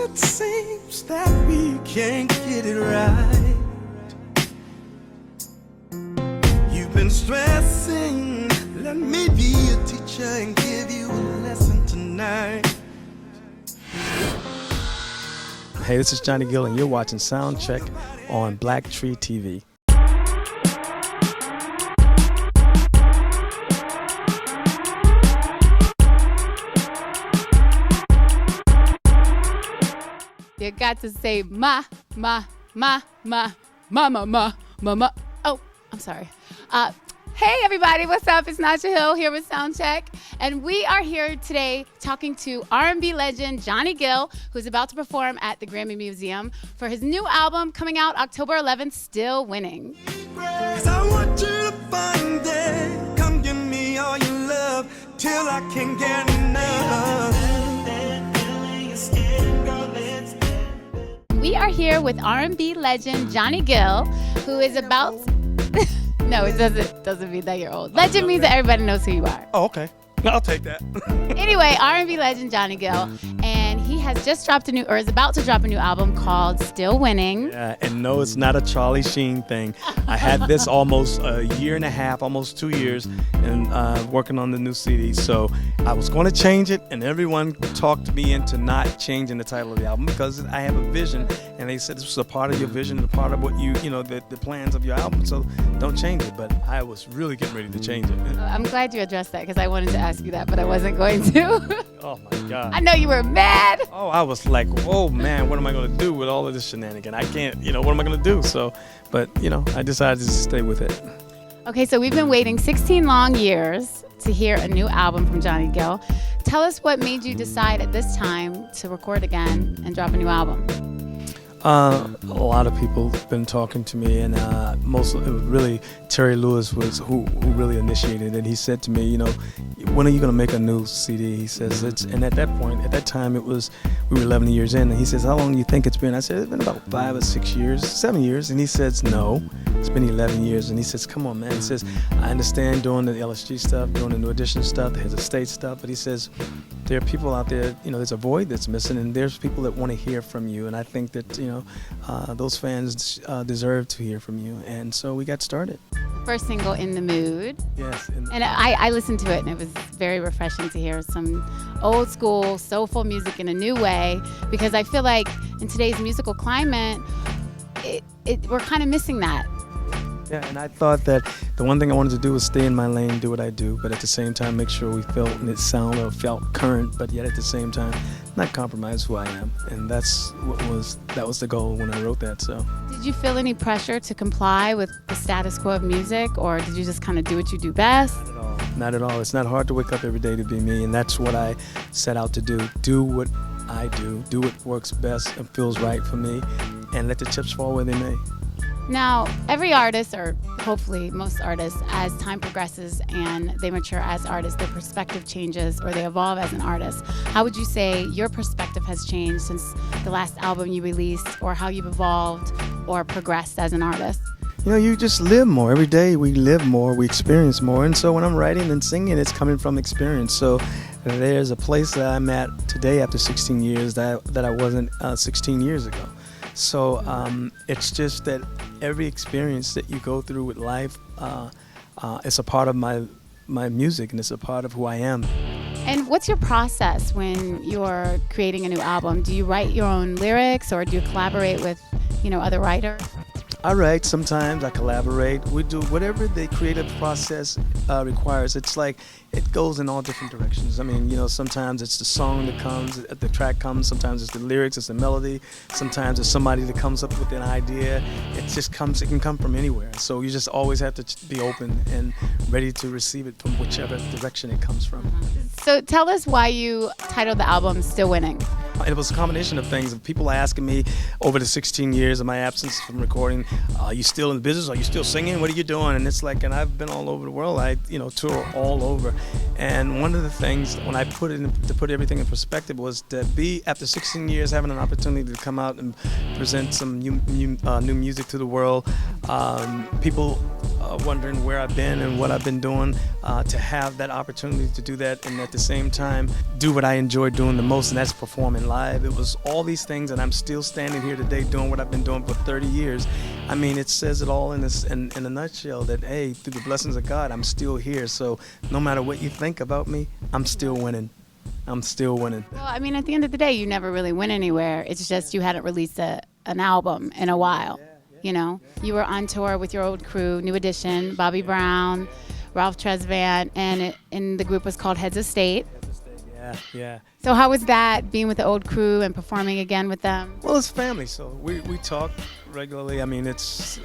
it seems that we can't get it right. You've been stressing, let me be a teacher and give you a lesson tonight. Hey, this is Johnny Gill, and you're watching Soundcheck on Black Tree TV. You got to say ma. Oh, I'm sorry. Hey everybody, what's up? It's Nacha Hill here with Soundcheck, and we are here today talking to R&B legend Johnny Gill, who's about to perform at the Grammy Museum for his new album coming out October 11th, Still Winning. I want you to find it. Come give me all your love till I can't get enough. We are here with R&B legend Johnny Gill, who is about... No, it doesn't mean that you're old. Legend means that everybody knows who you are. Oh, okay. I'll take that. Anyway, R&B legend Johnny Gill, and he has just dropped is about to drop a new album called Still Winning. Yeah, and no, it's not a Charlie Sheen thing. I had this almost a year and a half, almost 2 years, and working on the new CD. So I was going to change it, and everyone talked me into not changing the title of the album because I have a vision, and they said this was a part of your vision, a part of what the plans of your album. So don't change it. But I was really getting ready to change it. I'm glad you addressed that because I wanted to ask you that, but I wasn't going to. Oh my God. I know you were mad. Oh, I was like, oh man, what am I going to do with all of this shenanigan? I can't, what am I going to do? So, but I decided to stay with it. Okay, so we've been waiting 16 long years to hear a new album from Johnny Gill. Tell us what made you decide at this time to record again and drop a new album. A lot of people have been talking to me, and really Terry Lewis was who really initiated it. He said to me, when are you going to make a new CD? He says and at that time we were 11 years in, and he says, how long do you think it's been? I said, it's been about 5 or 6 years, 7 years, and he says, no, it's been 11 years, and he says, come on, man. He says, I understand doing the LSG stuff, doing the New Edition stuff, the Heads of State stuff, but he says, there are people out there, there's a void that's missing, and there's people that want to hear from you, and I think that, those fans deserve to hear from you, and so we got started. First single, In the Mood. Yes. And I listened to it, and it was very refreshing to hear some old school, soulful music in a new way, because I feel like in today's musical climate, we're kind of missing that. Yeah, and I thought that the one thing I wanted to do was stay in my lane, do what I do, but at the same time make sure we felt and it sounded or felt current, but yet at the same time not compromise who I am. And that was the goal when I wrote that. So did you feel any pressure to comply with the status quo of music, or did you just kind of do what you do best? Not at all. It's not hard to wake up every day to be me, and that's what I set out to do. Do what I do what works best and feels right for me, and let the chips fall where they may. Now, every artist, or hopefully most artists, as time progresses and they mature as artists, their perspective changes or they evolve as an artist. How would you say your perspective has changed since the last album you released, or how you've evolved or progressed as an artist? You just live more. Every day we live more, we experience more. And so when I'm writing and singing, it's coming from experience. So there's a place that I'm at today after 16 years that I wasn't 16 years ago. So it's just that every experience that you go through with life, it's a part of my music, and it's a part of who I am. And what's your process when you're creating a new album? Do you write your own lyrics, or do you collaborate with, other writers? I write sometimes, I collaborate. We do whatever the creative process requires. It's like it goes in all different directions. I mean, sometimes it's the song that comes, the track comes, sometimes it's the lyrics, it's the melody, sometimes it's somebody that comes up with an idea. It can come from anywhere. So you just always have to be open and ready to receive it from whichever direction it comes from. So tell us why you titled the album Still Winning. It was a combination of things. People asking me over the 16 years of my absence from recording, are you still in the business? Are you still singing? What are you doing? And it's like, and I've been all over the world. I, tour all over. And one of the things when I to put everything in perspective was to be, after 16 years, having an opportunity to come out and present some new music to the world, people wondering where I've been and what I've been doing, to have that opportunity to do that and at the same time do what I enjoy doing the most, and that's performing live. It was all these things, and I'm still standing here today doing what I've been doing for 30 years. I mean, it says it all in a nutshell that, hey, through the blessings of God, I'm still here. So no matter what you think about me, I'm still winning. I'm still winning. Well, I mean, at the end of the day, you never really went anywhere. It's just you hadn't released an album in a while. You know, you were on tour with your old crew, New Edition, Bobby Brown, Ralph Tresvant, and the group was called Heads of State. Yeah. So how was that, being with the old crew and performing again with them? Well, it's family, so we talk regularly. I mean, it's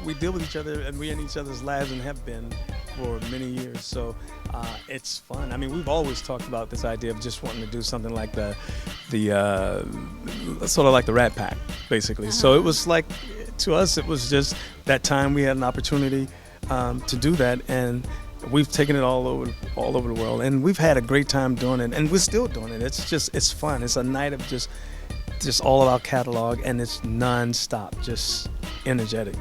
we deal with each other, and we're in each other's lives and have been for many years. So it's fun. I mean, we've always talked about this idea of just wanting to do something like the sort of like the Rat Pack, basically. So it was like, to us, it was just that time we had an opportunity to do that, and we've taken it all over the world, and we've had a great time doing it, and we're still doing it. It's fun. It's a night of just all of our catalog, and it's non-stop, just energetic.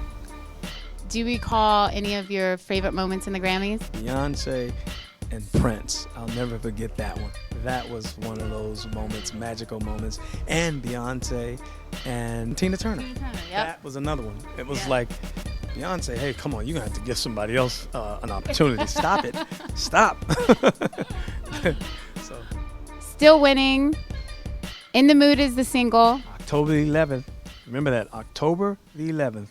Do you recall any of your favorite moments in the Grammys? Beyonce and Prince. I'll never forget that one. That was one of those moments, magical moments. And Beyonce and Tina Turner. Yep. That was another one. It was like, Beyonce, hey, come on, you're going to have to give somebody else an opportunity. Stop it. Stop. So, Still Winning. In the Mood is the single. October the 11th. Remember that, October the 11th.